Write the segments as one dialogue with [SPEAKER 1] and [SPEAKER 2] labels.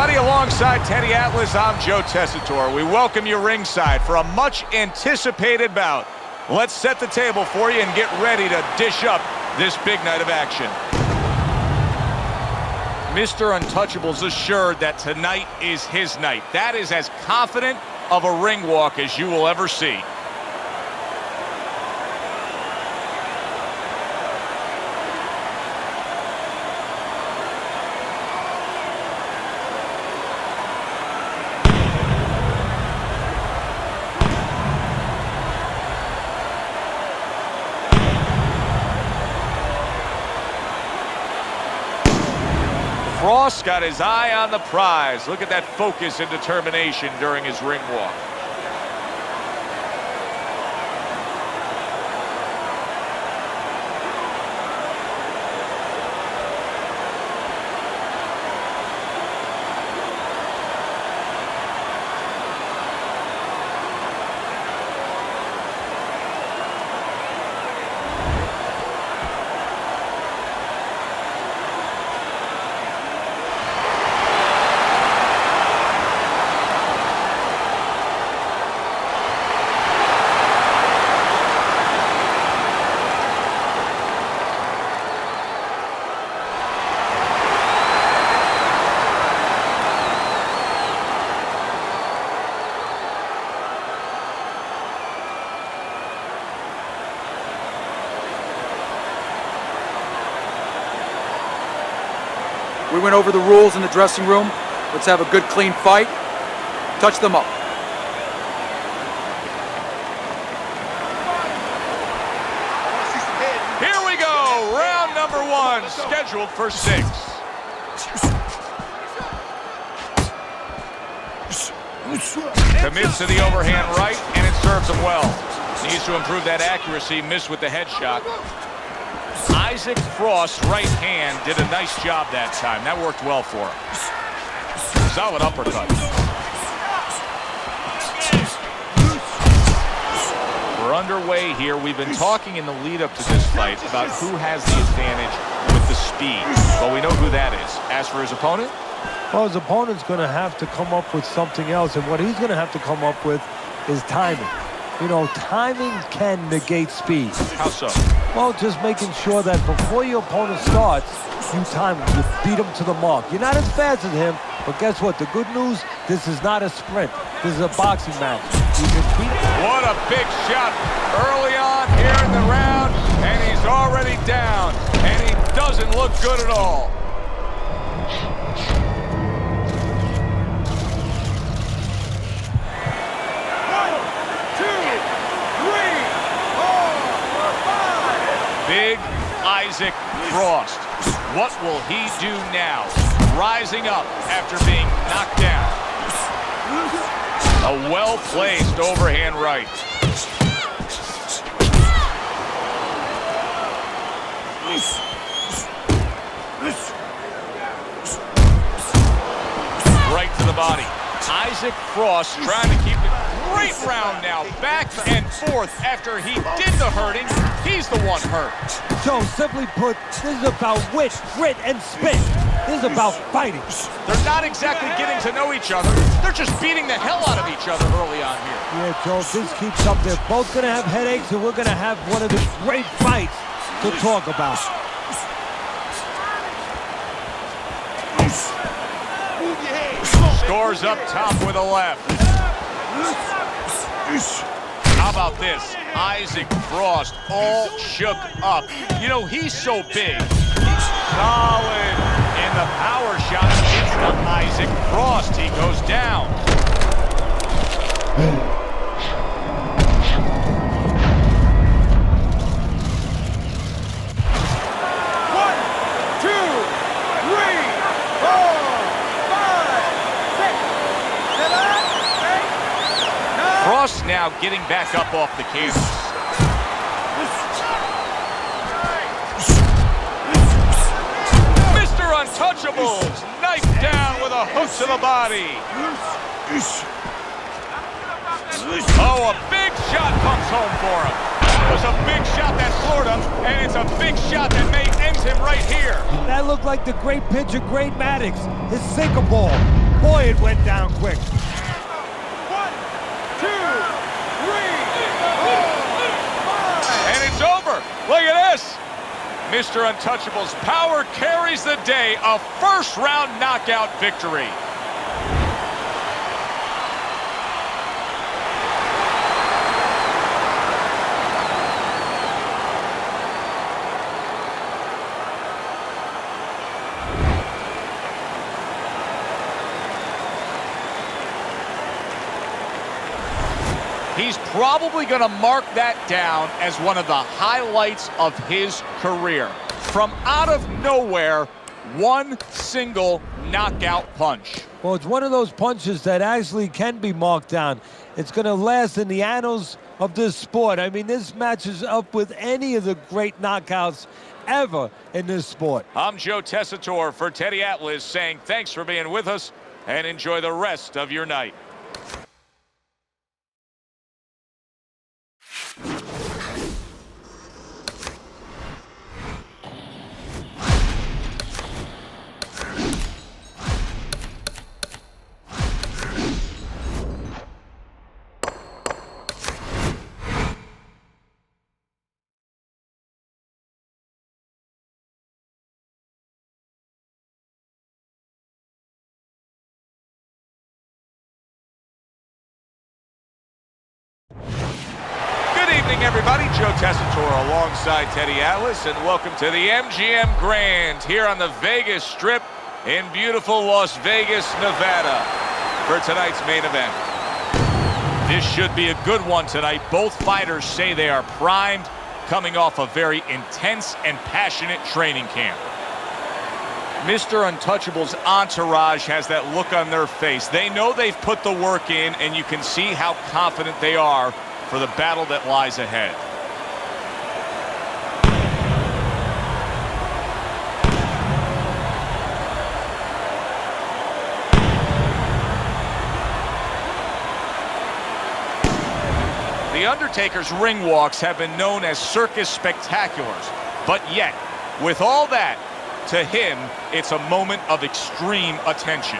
[SPEAKER 1] everybody. Alongside Teddy Atlas, I'm Joe Tessitore. We welcome you ringside for a much-anticipated bout. Let's set the table for you and get ready to dish up this big night of action. Mr. Untouchable's assured that tonight is his night. That is as confident of a ring walk as you will ever see. Frost got his eye on the prize. Look at that focus and determination during his ring walk.
[SPEAKER 2] We went over the rules in the dressing room. Let's have a good, clean fight. Touch them up.
[SPEAKER 1] Here we go. Round number 1, scheduled for 6. Commits to the overhand right, and it serves him well. Needs to improve that accuracy. Missed with the headshot. Isaac Frost's right hand did a nice job that time. That worked well for him. Solid uppercut. We're underway here. We've been talking in the lead-up to this fight about who has the advantage with the speed. Well, we know who that is. As for his opponent?
[SPEAKER 3] Well, his opponent's going to have to come up with something else, and what he's going to have to come up with is timing. You know, timing can negate speed.
[SPEAKER 1] How so?
[SPEAKER 3] Well, just making sure that before your opponent starts, you time him, you beat him to the mark. You're not as fast as him, but guess what? The good news, this is not a sprint. This is a boxing match. You can beat him.
[SPEAKER 1] What a big shot early on here in the round, and he's already down, and he doesn't look good at all. Big Isaac Frost. What will he do now? Rising up after being knocked down. A well-placed overhand right. Right to the body. Isaac Frost trying to keep it. Great round now, back and forth after he did the hurting. He's the one hurt.
[SPEAKER 3] Joe, simply put, this is about wit, grit, and spit. This is about fighting.
[SPEAKER 1] They're not exactly getting to know each other. They're just beating the hell out of each other early on here.
[SPEAKER 3] Yeah, Joe, if this keeps up, they're both going to have headaches, and we're going to have one of the great fights to talk about.
[SPEAKER 1] Scores up top with a left. How about this? Isaac Frost all shook up. You know, he's so big. He's solid. And the power shot gets to Isaac Frost. He goes down. Frost now getting back up off the canvas. Mr. Untouchables knifed down with a hook to the body. Oh, a big shot comes home for him. It was a big shot that floored him, and it's a big shot that may end him right here.
[SPEAKER 3] That looked like the great pitcher, Great Maddox. His sinker ball. Boy, it went down quick.
[SPEAKER 1] 1, 2, 3, 4, 5. And it's over. Look at this. Mr. Untouchable's power carries the day. A first-round knockout victory. He's probably going to mark that down as one of the highlights of his career. From out of nowhere, one single knockout punch.
[SPEAKER 3] Well, it's one of those punches that actually can be marked down. It's going to last in the annals of this sport. I mean, this matches up with any of the great knockouts ever in this sport.
[SPEAKER 1] I'm Joe Tessitore for Teddy Atlas saying thanks for being with us and enjoy the rest of your night. Good evening, everybody. Joe Tessitore alongside Teddy Atlas, and welcome to the MGM Grand here on the Vegas Strip in beautiful Las Vegas, Nevada for tonight's main event. This should be a good one tonight. Both fighters say they are primed, coming off a very intense and passionate training camp. Mr. Untouchable's entourage has that look on their face. They know they've put the work in, and you can see how confident they are for the battle that lies ahead. The Undertaker's ring walks have been known as circus spectaculars, but yet, with all that, to him, it's a moment of extreme attention.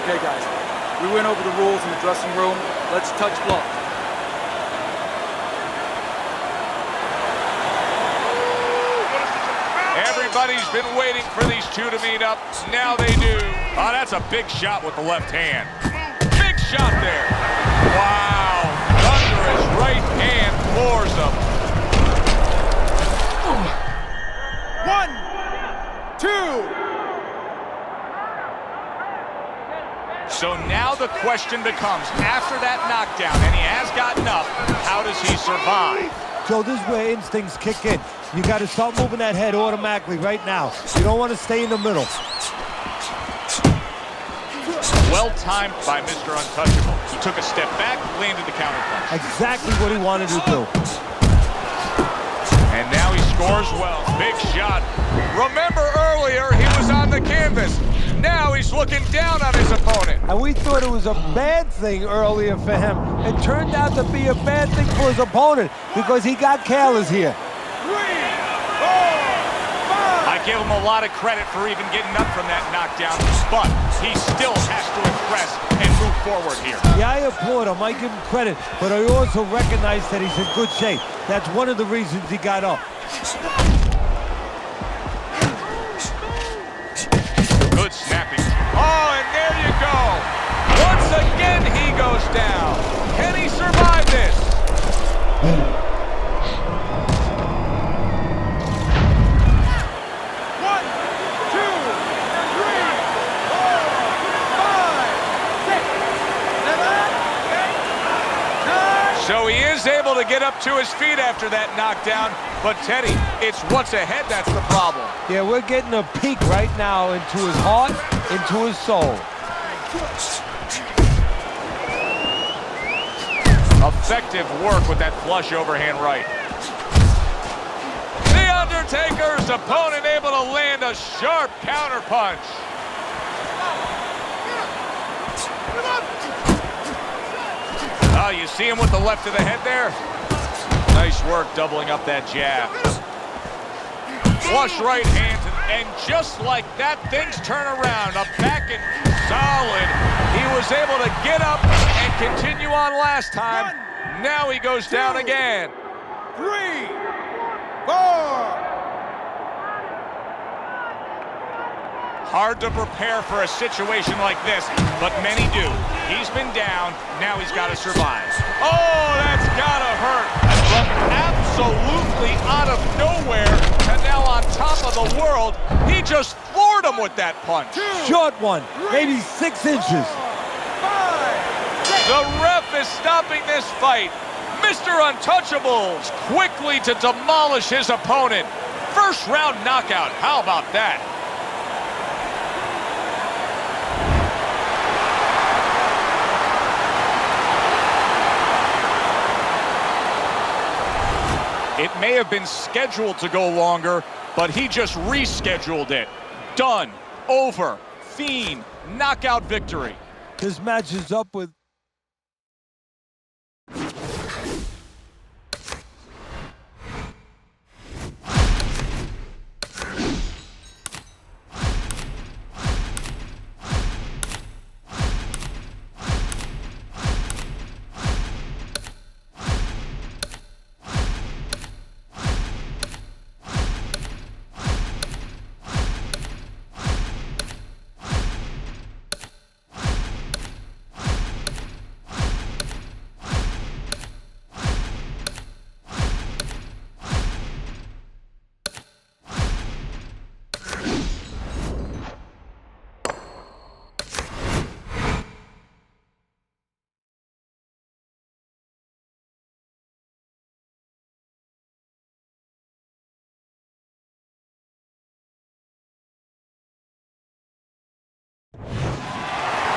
[SPEAKER 2] Okay, guys, we went over the rules in the dressing room. Let's touch gloves.
[SPEAKER 1] Everybody's been waiting for these two to meet up. Now they do. Oh, that's a big shot with the left hand. Big shot there. Wow. Under his right hand floors him. 1, 2. So now the question becomes, after that knockdown, and he has gotten up, how does he survive?
[SPEAKER 3] Joe, this is where instincts kick in. You got to start moving that head automatically right now. You don't want to stay in the middle.
[SPEAKER 1] Well timed by Mr. Untouchable. He took a step back, landed the counterpunch.
[SPEAKER 3] Exactly what he wanted to do.
[SPEAKER 1] And now he scores well. Big shot. Remember earlier, he was on the canvas. Now he's looking down on his opponent.
[SPEAKER 3] And we thought it was a bad thing earlier for him. It turned out to be a bad thing for his opponent because he got careless here.
[SPEAKER 1] 3, 4, 5. I give him a lot of credit for even getting up from that knockdown, but he still has to impress and move forward here.
[SPEAKER 3] Yeah, I applaud him. I give him credit, but I also recognize that he's in good shape. That's one of the reasons he got up.
[SPEAKER 1] Good snapping. Oh, and there you go. Once again, he goes down. Can he survive this? 1, 2, 3, 4, 5, 6, 7, 8, 9. So he is able to to get up to his feet after that knockdown. But, Teddy, it's what's ahead that's the problem.
[SPEAKER 3] Yeah, we're getting a peek right now into his heart, into his soul.
[SPEAKER 1] Effective work with that flush overhand right. The Undertaker's opponent able to land a sharp counter punch. Oh, you see him with the left of the head there? Nice work doubling up that jab. Flush right hand, and just like that, things turn around. A back and solid. He was able to get up and continue on last time. Now he goes down again.
[SPEAKER 4] 3, 4.
[SPEAKER 1] Hard to prepare for a situation like this, but many do. He's been down, now he's got to survive. Oh, that's gotta hurt. From absolutely out of nowhere to now on top of the world, he just floored him with that punch.
[SPEAKER 3] Short one, maybe 6 inches.
[SPEAKER 1] The ref is stopping this fight. Mr. Untouchables quickly to demolish his opponent. First round knockout, how about that? It may have been scheduled to go longer, but he just rescheduled it. Done. Over. Fiend. Knockout victory.
[SPEAKER 3] This match is up with...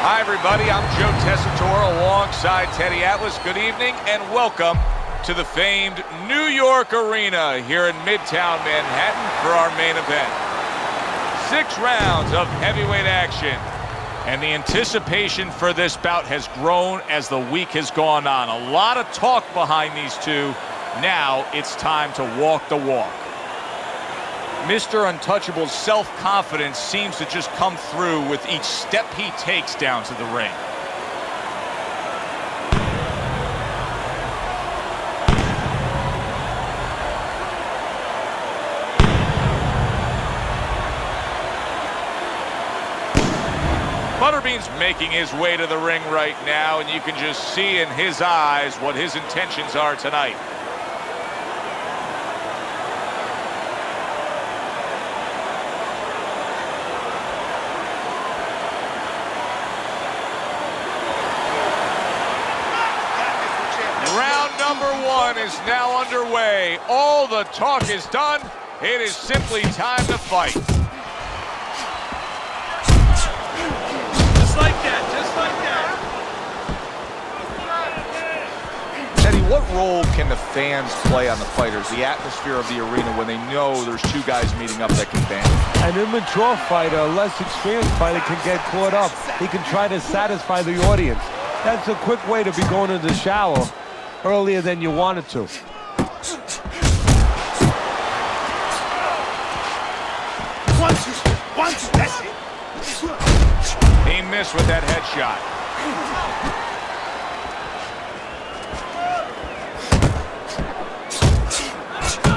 [SPEAKER 1] Hi, everybody. I'm Joe Tessitore alongside Teddy Atlas. Good evening and welcome to the famed New York Arena here in Midtown Manhattan for our main event. 6 rounds of heavyweight action. And the anticipation for this bout has grown as the week has gone on. A lot of talk behind these two. Now it's time to walk the walk. Mr. Untouchable's self-confidence seems to just come through with each step he takes down to the ring. Butterbean's making his way to the ring right now, and you can just see in his eyes what his intentions are tonight. Round number 1 is now underway. All the talk is done. It is simply time to fight.
[SPEAKER 4] Just like that, just like that.
[SPEAKER 1] Teddy, what role can the fans play on the fighters, the atmosphere of the arena when they know there's 2 guys meeting up that can bang?
[SPEAKER 3] An immature fighter, a less experienced fighter can get caught up. He can try to satisfy the audience. That's a quick way to be going to the shower earlier than you wanted to.
[SPEAKER 4] One, two, that's it.
[SPEAKER 1] He missed with that headshot.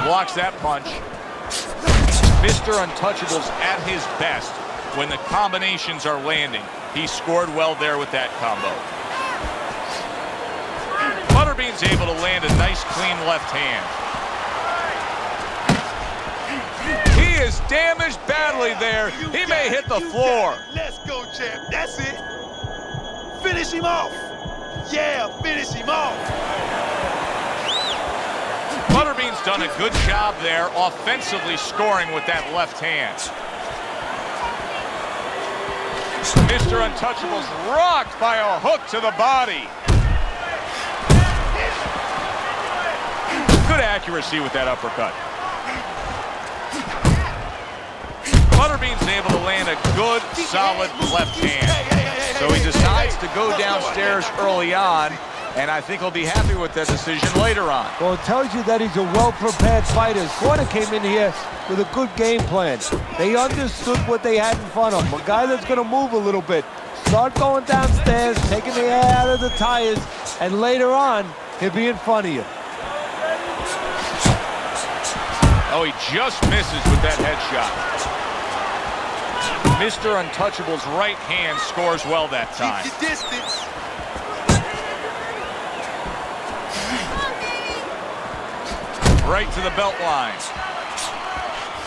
[SPEAKER 1] Blocks that punch. Mr. Untouchable's at his best when the combinations are landing. He scored well there with that combo. Butterbean's able to land a nice, clean left hand. He is damaged badly there. He may hit the floor.
[SPEAKER 4] Let's go, champ. That's it. Finish him off. Yeah, finish him off.
[SPEAKER 1] Butterbean's done a good job there offensively scoring with that left hand. Mr. Untouchable's rocked by a hook to the body. Good accuracy with that uppercut. Butterbean's able to land a good, solid left hand. So he decides to go downstairs early on, and I think he'll be happy with that decision later on.
[SPEAKER 3] Well, it tells you that he's a well-prepared fighter. His corner came in here with a good game plan. They understood what they had in front of him. A guy that's going to move a little bit. Start going downstairs, taking the air out of the tires, and later on, he'll be in front of you.
[SPEAKER 1] Oh, he just misses with that headshot. Mr. Untouchable's right hand scores well that time.
[SPEAKER 4] Keep your distance.
[SPEAKER 1] Right to the belt line.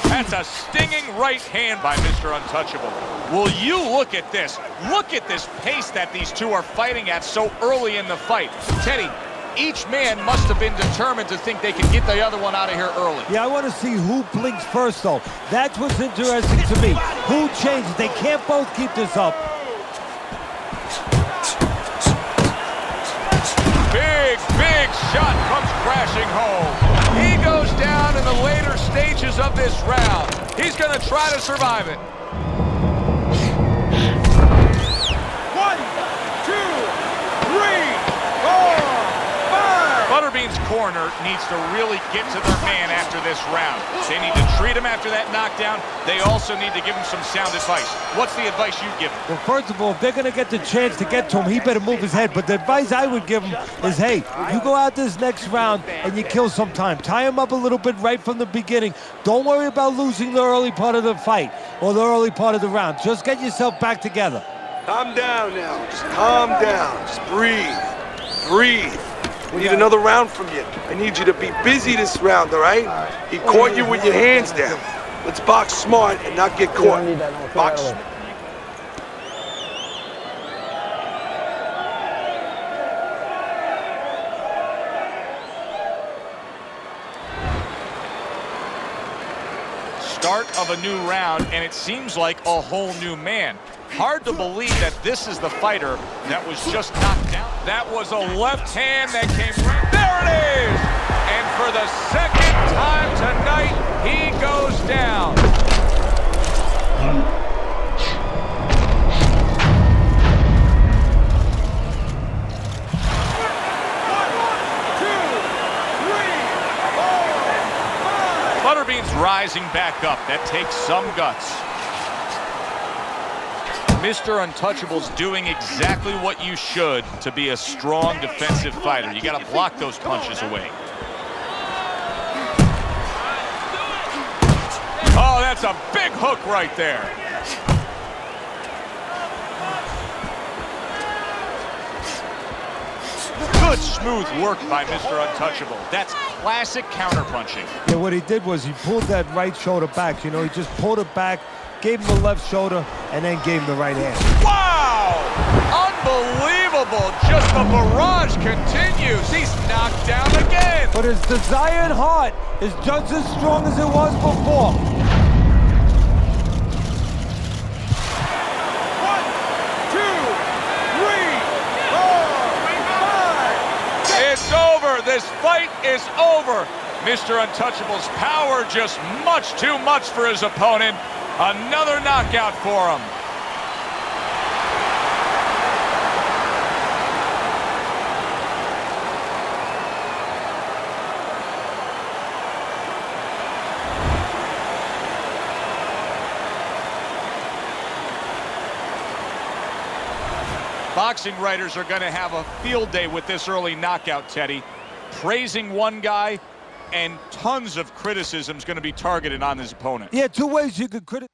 [SPEAKER 1] That's a stinging right hand by Mr. Untouchable. Will you look at this? Look at this pace that these two are fighting at so early in the fight. Teddy, each man must have been determined to think they could get the other one out of here early.
[SPEAKER 3] Yeah, I want to see who blinks first, though. That's what's interesting to me. Who changes? They can't both keep this up.
[SPEAKER 1] Big shot comes crashing home. He goes down in the later stages of this round. He's going to try to survive it.
[SPEAKER 4] 1, 2, 3, 4, 5.
[SPEAKER 1] Butterbean's corner needs to really get to their man after this round. They need to treat him after that knockdown. They also need to give him some sound advice. What's the advice you give him?
[SPEAKER 3] Well, first of all, if they're going to get the chance to get to him, he better move his head. But the advice I would give him is, hey, you go out this next round and you kill some time. Tie him up a little bit right from the beginning. Don't worry about losing the early part of the fight or the early part of the round. Just get yourself back together.
[SPEAKER 5] Calm down now. Just calm down. Just breathe. Breathe. We need another round from you. I need you to be busy this round, all right? He caught you with your hands down. Let's box smart and not get caught. Box smart.
[SPEAKER 1] Start of a new round, and it seems like a whole new man. Hard to believe that this is the fighter that was just knocked down. That was a left hand that came right. There it is! And for the second time tonight, he goes down. Butterbean's rising back up. That takes some guts. Mr. Untouchable's doing exactly what you should to be a strong defensive fighter. You got to block those punches away. Oh, that's a big hook right there. Good smooth work by Mr. Untouchable. That's classic counterpunching.
[SPEAKER 3] Yeah, what he did was he pulled that right shoulder back. You know, he just pulled it back, gave him the left shoulder, and then gave him the right hand.
[SPEAKER 1] Wow! Unbelievable! Just the barrage continues. He's knocked down again.
[SPEAKER 3] But his desire and heart is just as strong as it was before.
[SPEAKER 4] 1, 2, 3, 4, 5.
[SPEAKER 1] It's over. This fight is over. Mr. Untouchable's power just much too much for his opponent. Another knockout for him. Boxing writers are going to have a field day with this early knockout, Teddy. Praising one guy, and tons of criticism is going to be targeted on his opponent.
[SPEAKER 3] Yeah, two ways you could criticize.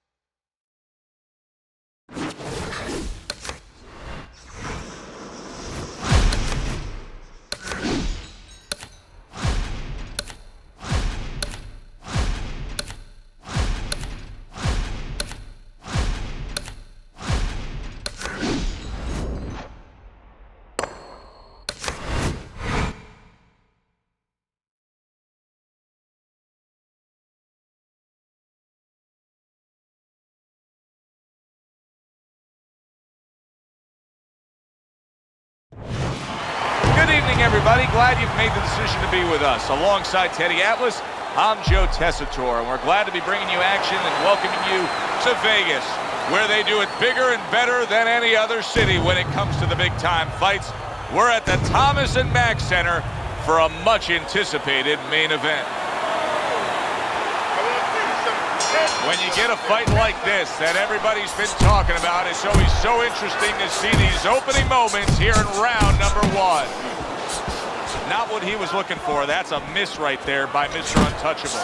[SPEAKER 1] evening, everybody. Glad you've made the decision to be with us. Alongside Teddy Atlas, I'm Joe Tessitore, and we're glad to be bringing you action and welcoming you to Vegas, where they do it bigger and better than any other city when it comes to the big-time fights. We're at the Thomas & Mack Center for a much-anticipated main event. When you get a fight like this that everybody's been talking about, it's always so interesting to see these opening moments here in round number 1. Not what he was looking for. That's a miss right there by Mr. Untouchable.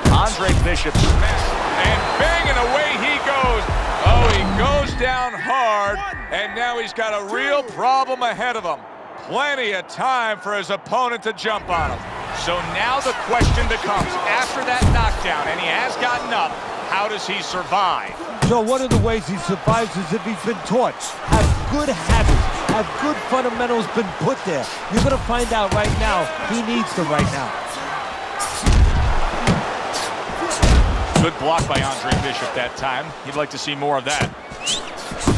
[SPEAKER 1] Andre Bishop smashed, and bang, and away he goes. Oh, he goes down hard, and now he's got a real problem ahead of him. Plenty of time for his opponent to jump on him. So now the question becomes, after that knockdown, and he has gotten up, how does he survive?
[SPEAKER 3] So one of the ways he survives is if he's been taught. Have good habits, have good fundamentals been put there. You're going to find out right now he needs them right now.
[SPEAKER 1] Good block by Andre Bishop that time. He'd like to see more of that.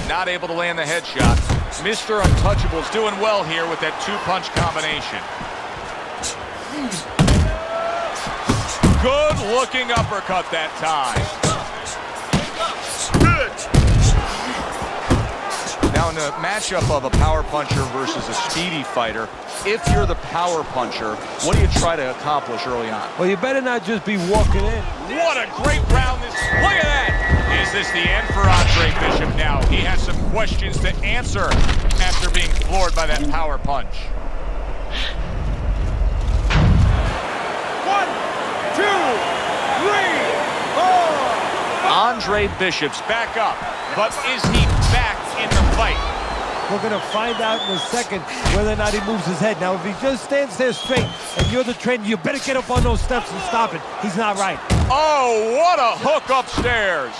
[SPEAKER 1] Not able to land the headshot. Mr. Untouchable's doing well here with that two-punch combination. Good-looking uppercut that time. Now, in a matchup of a power puncher versus a speedy fighter, if you're the power puncher, what do you try to accomplish early on?
[SPEAKER 3] Well, you better not just be walking in.
[SPEAKER 1] What a great round this. Look at that. Is this the end for Andre Bishop now? He has some questions to answer after being floored by that power punch.
[SPEAKER 4] 1, 2, 3, 4.
[SPEAKER 1] Andre Bishop's back up, but is he back in the fight?
[SPEAKER 3] We're going to find out in a second whether or not he moves his head. Now, if he just stands there straight and you're the trainer, you better get up on those steps and stop it. He's not right.
[SPEAKER 1] Oh, what a hook upstairs.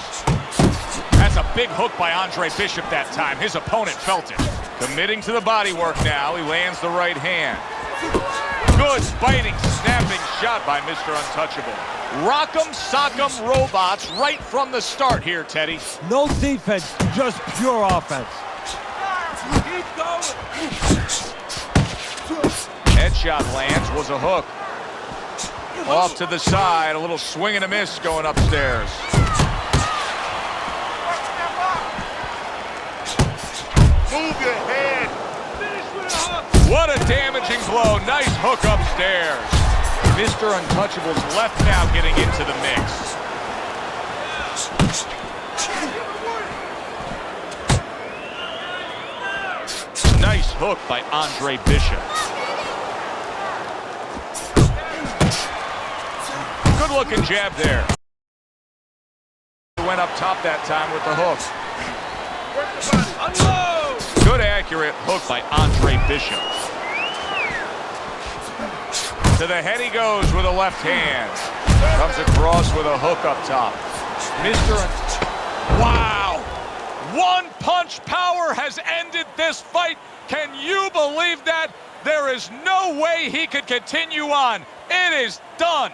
[SPEAKER 1] That's a big hook by Andre Bishop that time. His opponent felt it. Committing to the body work now. He lands the right hand. Good biting, snapping shot by Mr. Untouchable. Rock'em sock'em robots right from the start here, Teddy.
[SPEAKER 3] No defense, just pure offense.
[SPEAKER 4] Keep going.
[SPEAKER 1] Headshot lands, was a hook. Off to the side, a little swing and a miss going upstairs.
[SPEAKER 5] Move your head.
[SPEAKER 4] Finish with a hook.
[SPEAKER 1] What a damaging blow. Nice hook upstairs. Mr. Untouchable's left now getting into the mix. Nice hook by Andre Bishop. Good looking jab there. Went up top that time with the hook.
[SPEAKER 4] Unload.
[SPEAKER 1] Good accurate hook by Andre Bishop. To the head he goes with a left hand. Comes across with a hook up top. Wow! One punch power has ended this fight. Can you believe that? There is no way he could continue on. It is done.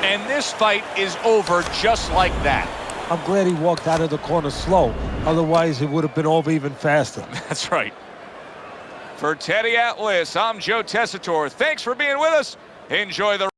[SPEAKER 1] And this fight is over just like that.
[SPEAKER 3] I'm glad he walked out of the corner slow. Otherwise, it would have been over even faster.
[SPEAKER 1] That's right. For Teddy Atlas, I'm Joe Tessitore. Thanks for being with us. Enjoy the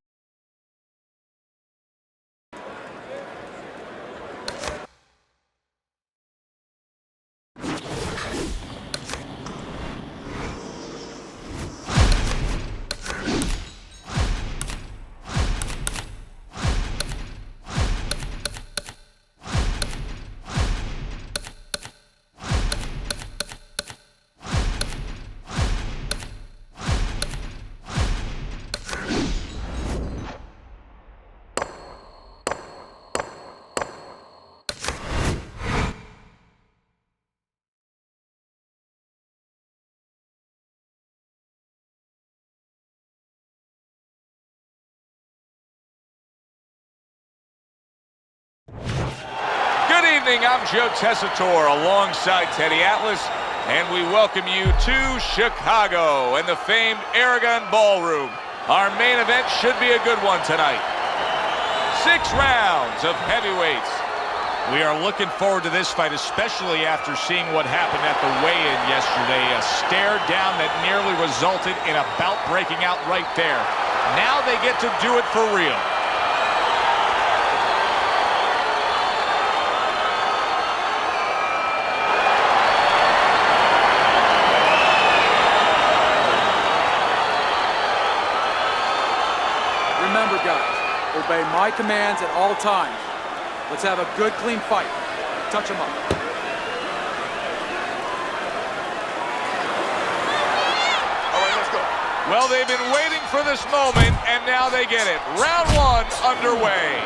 [SPEAKER 1] evening. I'm Joe Tessitore alongside Teddy Atlas, and we welcome you to Chicago and the famed Aragon Ballroom. Our main event should be a good one tonight. 6 rounds of heavyweights. We are looking forward to this fight, especially after seeing what happened at the weigh-in yesterday. A stare down that nearly resulted in a bout breaking out right there. Now they get to do it for real.
[SPEAKER 2] Remember, guys, obey my commands at all times. Let's have a good, clean fight. Touch him up.
[SPEAKER 5] All right, let's go.
[SPEAKER 1] Well, they've been waiting for this moment, and now they get it. Round 1 underway.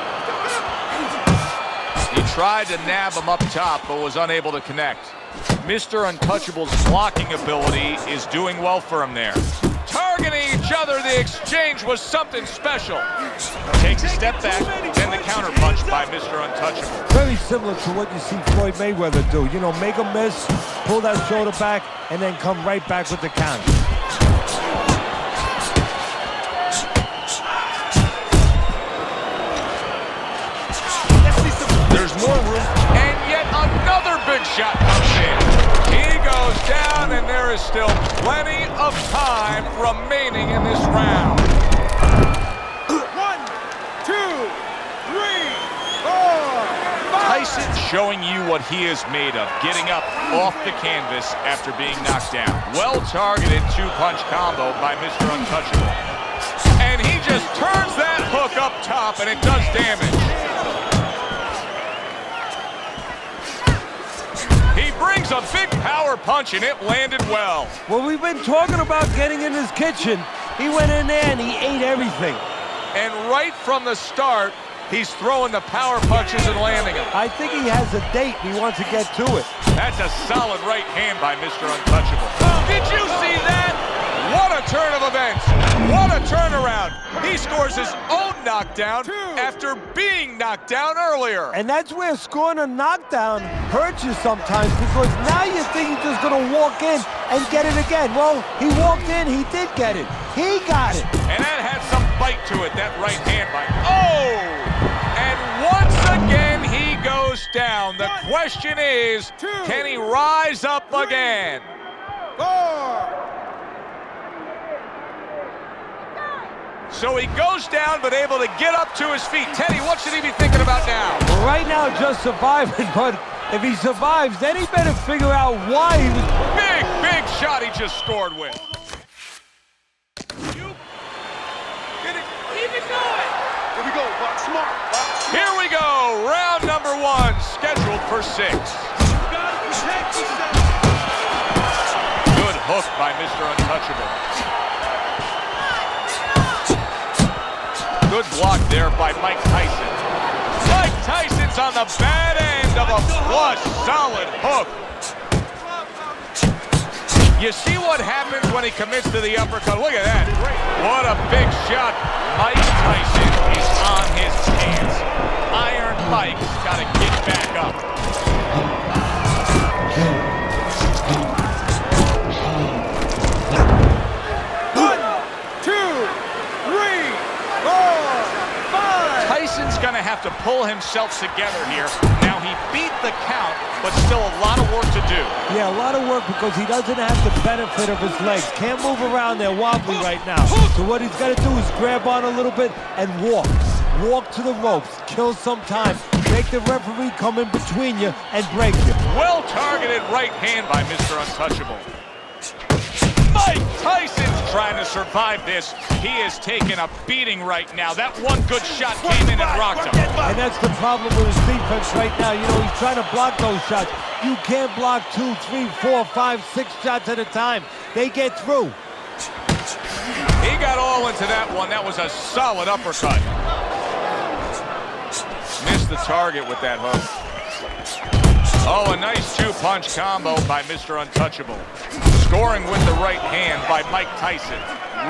[SPEAKER 1] He tried to nab him up top, but was unable to connect. Mr. Untouchable's blocking ability is doing well for him there. Targeting each other, the exchange was something special. Takes a step back, then the counterpunch by Mr. Untouchable.
[SPEAKER 3] Very similar to what you see Floyd Mayweather do. You know, make a miss, pull that shoulder back, and then come right back with the counter.
[SPEAKER 1] There's more room, and yet another big shot comes in. He goes down, and there is still plenty of time remaining in this round.
[SPEAKER 4] 1, 2, 3, 4, 5.
[SPEAKER 1] Tyson showing you what he is made of, getting up off the canvas after being knocked down. Well-targeted 2-punch combo by Mr. Untouchable. And he just turns that hook up top, and it does damage. He brings a big power punch, and it landed well.
[SPEAKER 3] Well, we've been talking about getting in his kitchen. He went in there and he ate everything.
[SPEAKER 1] And right from the start, he's throwing the power punches and landing them.
[SPEAKER 3] I think he has a date. He wants to get to it.
[SPEAKER 1] That's a solid right hand by Mr. Untouchable. Did you see that? What a turn of events. What a turnaround. He scores his own knockdown after being knocked down earlier.
[SPEAKER 3] And that's where scoring a knockdown hurts you sometimes, because now you think he's just going to walk in and get it again. Well, he walked in, he did get it. He got it.
[SPEAKER 1] And that had some bite to it, that right hand by... Oh! And once again, he goes down. The question is, can he rise up again?
[SPEAKER 4] 4.
[SPEAKER 1] So he goes down, but able to get up to his feet. Teddy, what should he be thinking about now?
[SPEAKER 3] Well, right now, just surviving, but if he survives, then he better figure out why he was...
[SPEAKER 1] Big shot he just scored with.
[SPEAKER 4] Keep it going.
[SPEAKER 5] Here we go, box smart.
[SPEAKER 1] Here we go, round number 1, scheduled for 6.
[SPEAKER 4] You gotta protect yourself.
[SPEAKER 1] Good hook by Mr. Untouchable. Good block there by Mike Tyson. Mike Tyson's on the bad end of a flush, solid hook. You see what happens when he commits to the uppercut. Look at that. What a big shot. Mike Tyson is on his pants. Iron Mike's got to get back up. Tyson's going to have to pull himself together here. Now, he beat the count, but still a lot of work to do.
[SPEAKER 3] Yeah, a lot of work, because he doesn't have the benefit of his legs. Can't move around there wobbly right now. So what he's got to do is grab on a little bit and walk. Walk to the ropes. Kill some time. Make the referee come in between you and break you.
[SPEAKER 1] Well-targeted right hand by Mr. Untouchable. Mike Tyson's trying to survive this. He is taking a beating right now. That one good shot came in and rocked him.
[SPEAKER 3] And that's the problem with his defense right now. You know, he's trying to block those shots. You can't block 2, 3, 4, 5, 6 shots at a time. They get through.
[SPEAKER 1] He got all into that one. That was a solid uppercut. Missed the target with that hook. Oh, a nice 2-punch combo by Mr. Untouchable. Scoring with the right hand by Mike Tyson.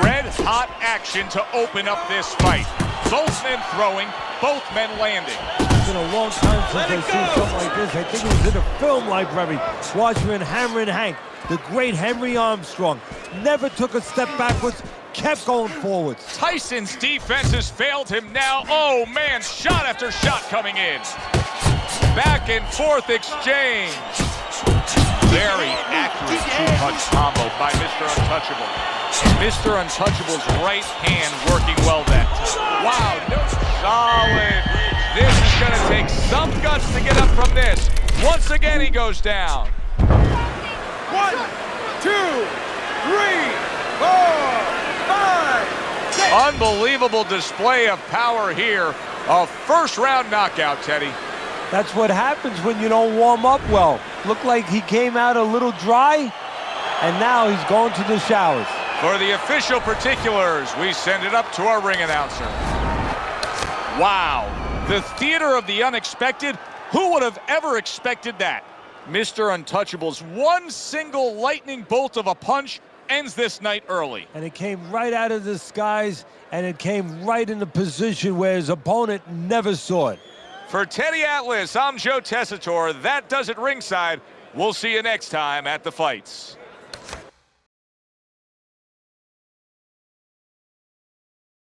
[SPEAKER 1] Red-hot action to open up this fight. Both men throwing, both men landing.
[SPEAKER 3] It's been a long time since I've seen something like this. I think it was in a film library. Watchman Hammerin' Hank, the great Henry Armstrong, never took a step backwards, kept going forwards.
[SPEAKER 1] Tyson's defense has failed him now. Oh, man, shot after shot coming in. Back and forth exchange. Very accurate two-punch combo by Mr. Untouchable. Mr. Untouchable's right hand working well that time. Wow, no, solid. This is going to take some guts to get up from this. Once again, he goes down.
[SPEAKER 2] 1, 2, 3, 4, 5, 6.
[SPEAKER 1] Unbelievable display of power here. A first-round knockout, Teddy.
[SPEAKER 3] That's what happens when you don't warm up well. Looked like he came out a little dry, and now he's going to the showers.
[SPEAKER 1] For the official particulars, we send it up to our ring announcer. Wow, the theater of the unexpected. Who would have ever expected that? Mr. Untouchable's one single lightning bolt of a punch ends this night early.
[SPEAKER 3] And it came right out of the skies, and it came right in the position where his opponent never saw it.
[SPEAKER 1] For Teddy Atlas, I'm Joe Tessitore. That does it ringside. We'll see you next time at the fights.